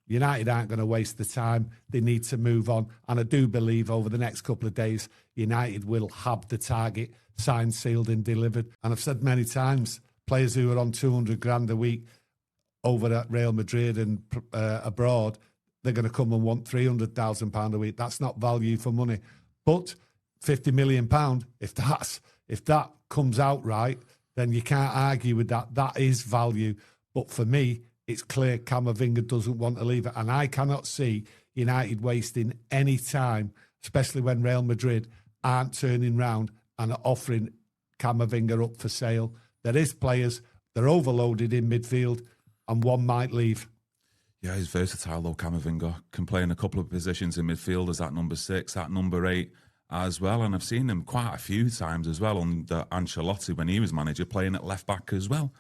United aren't going to waste the time. They need to move on. And I do believe over the next couple of days, United will have the target signed, sealed and delivered. And I've said many times, players who are on 200 grand a week over at Real Madrid and abroad, they're going to come and want £300,000 a week. That's not value for money. But £50 million, if that comes out right, then you can't argue with that. That is value. But for me, it's clear Camavinga doesn't want to leave it. And I cannot see United wasting any time, especially when Real Madrid aren't turning round and are offering Camavinga up for sale. There is players, they're overloaded in midfield, and one might leave. Yeah, he's versatile though, Camavinga. Can play in a couple of positions in midfield as that number 6, that number 8 as well. And I've seen him quite a few times as well under Ancelotti when he was manager, playing at left back as well.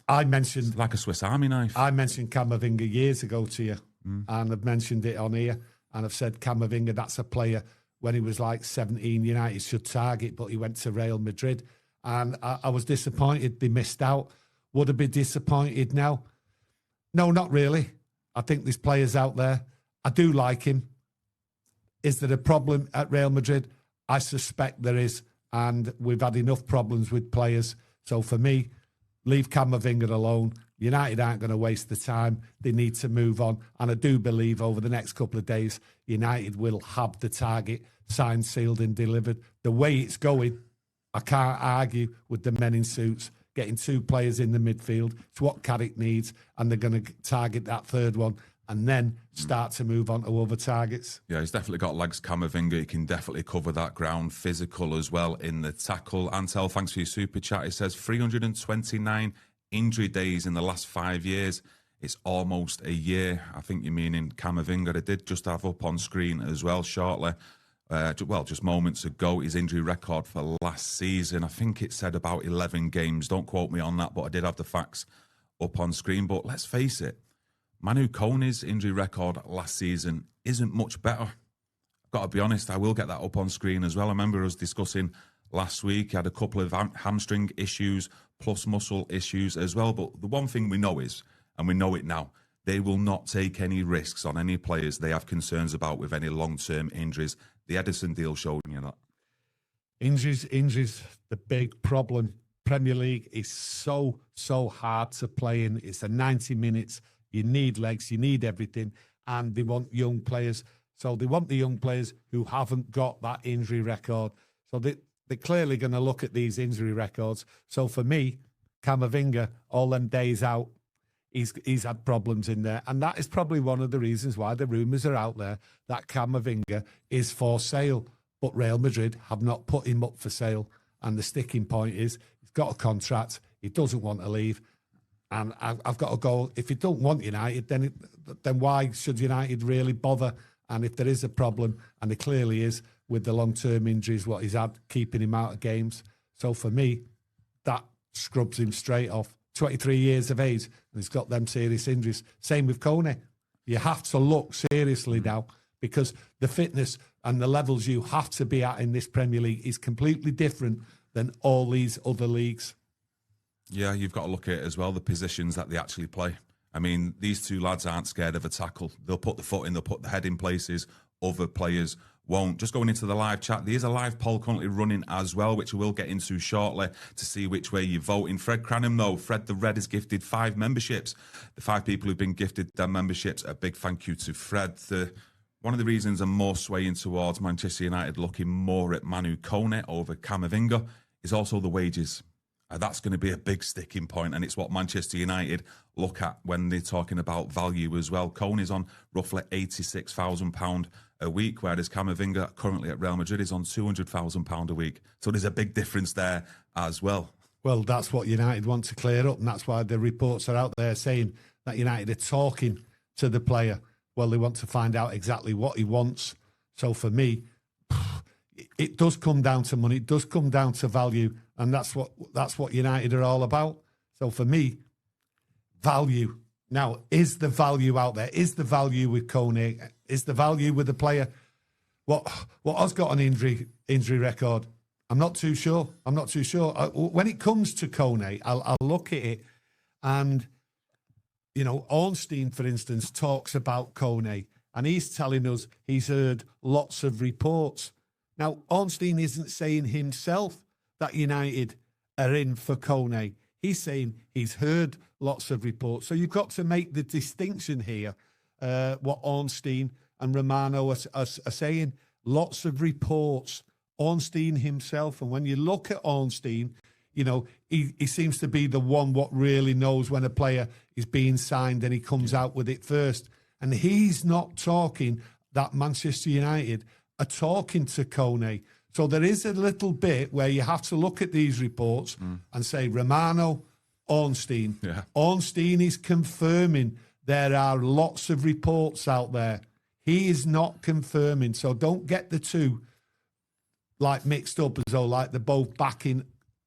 I mentioned... It's like a Swiss Army knife. I mentioned Camavinga years ago to you, and I've mentioned it on here, and I've said Camavinga, that's a player when he was like 17, United should target, but he went to Real Madrid. And I was disappointed they missed out. Would I be disappointed now? No, not really. I think there's players out there. I do like him. Is there a problem at Real Madrid? I suspect there is. And we've had enough problems with players. So for me, leave Camavinga alone. United aren't going to waste the time. They need to move on. And I do believe over the next couple of days, United will have the target signed, sealed and delivered. The way it's going, I can't argue with the men in suits getting 2 players in the midfield. It's what Carrick needs, and they're going to target that third one and then start to move on to other targets. Yeah, he's definitely got legs, Camavinga. He can definitely cover that ground, physical as well in the tackle. Antel, thanks for your super chat. He says 329 injury days in the last 5 years. It's almost a year. I think you mean in Camavinga. I did just have up on screen as well shortly. Just moments ago, his injury record for last season, I think it said about 11 games. Don't quote me on that, but I did have the facts up on screen. But let's face it, Manu Koné's injury record last season isn't much better. I've got to be honest, I will get that up on screen as well. I remember us discussing last week, he had a couple of hamstring issues plus muscle issues as well. But the one thing we know is, and we know it now, they will not take any risks on any players they have concerns about with any long-term injuries. The Edison deal showed you that. Injuries, the big problem. Premier League is so hard to play in. It's a 90 minutes. You need legs, you need everything. And they want young players. So they want the young players who haven't got that injury record. So they're clearly going to look at these injury records. So for me, Camavinga, all them days out, he's had problems in there. And that is probably one of the reasons why the rumours are out there that Camavinga is for sale. But Real Madrid have not put him up for sale. And the sticking point is he's got a contract. He doesn't want to leave. And I've got to go, if you don't want United, then why should United really bother? And if there is a problem, and there clearly is, with the long-term injuries, what he's had, keeping him out of games. So for me, that scrubs him straight off. 23 years of age, and he's got them serious injuries. Same with Koné. You have to look seriously now, because the fitness and the levels you have to be at in this Premier League is completely different than all these other leagues. Yeah, you've got to look at it as well, the positions that they actually play. I mean, these 2 lads aren't scared of a tackle. They'll put the foot in, they'll put the head in places. Other players won't. Just going into the live chat, there is a live poll currently running as well, which we'll get into shortly to see which way you're voting. Fred Cranham, though, Fred the Red, has gifted 5 memberships. The 5 people who've been gifted their memberships, a big thank you to Fred. One of the reasons I'm more swaying towards Manchester United looking more at Manu Koné over Camavinga is also the wages. That's going to be a big sticking point, and it's what Manchester United look at when they're talking about value as well. Koné's on roughly £86,000 a week, whereas Camavinga currently at Real Madrid is on £200,000 a week. So there's a big difference there as well. Well, that's what United want to clear up, and that's why the reports are out there saying that United are talking to the player. Well, they want to find out exactly what he wants. So for me, it does come down to money. It does come down to value, and that's what United are all about. So for me, value. Now, is the value out there? Is the value with Koné? Is the value with the player? What has got an injury record? I'm not too sure. When it comes to Koné, I'll look at it, and you know, Ornstein, for instance, talks about Koné, and he's telling us he's heard lots of reports. Now, Ornstein isn't saying himself that United are in for Koné. He's saying he's heard lots of reports. So you've got to make the distinction here, what Ornstein and Romano are saying. Lots of reports. Ornstein himself, and when you look at Ornstein, you know, he seems to be the one what really knows when a player is being signed, and he comes out with it first. And he's not talking that Manchester United are talking to Koné. So there is a little bit where you have to look at these reports and say, Romano, Ornstein. Yeah. Ornstein is confirming there are lots of reports out there. He is not confirming. So don't get the two like mixed up as though like they're both backing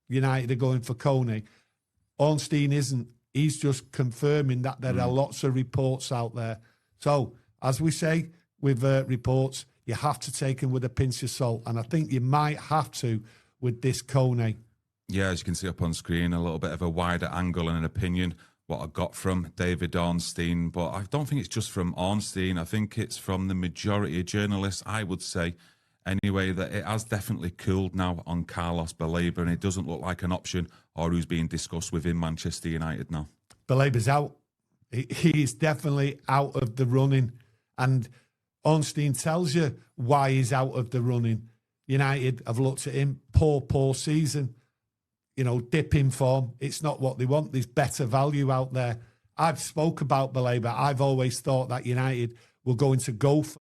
United are going for Koné. Ornstein isn't. He's just confirming that there are lots of reports out there. So, as we say with reports, you have to take them with a pinch of salt. And I think you might have to with this Koné. Yeah, as you can see up on screen, a little bit of a wider angle and an opinion, what I got from David Ornstein. But I don't think it's just from Ornstein. I think it's from the majority of journalists, I would say, anyway, that it has definitely cooled now on Carlos Baleba, and it doesn't look like an option or who's being discussed within Manchester United now. Baleba's out. He is definitely out of the running. And Ornstein tells you why he's out of the running. United have looked at him, poor season, you know, dip in form. It's not what they want. There's better value out there. I've spoke about Baleba. I've always thought that United were going to go for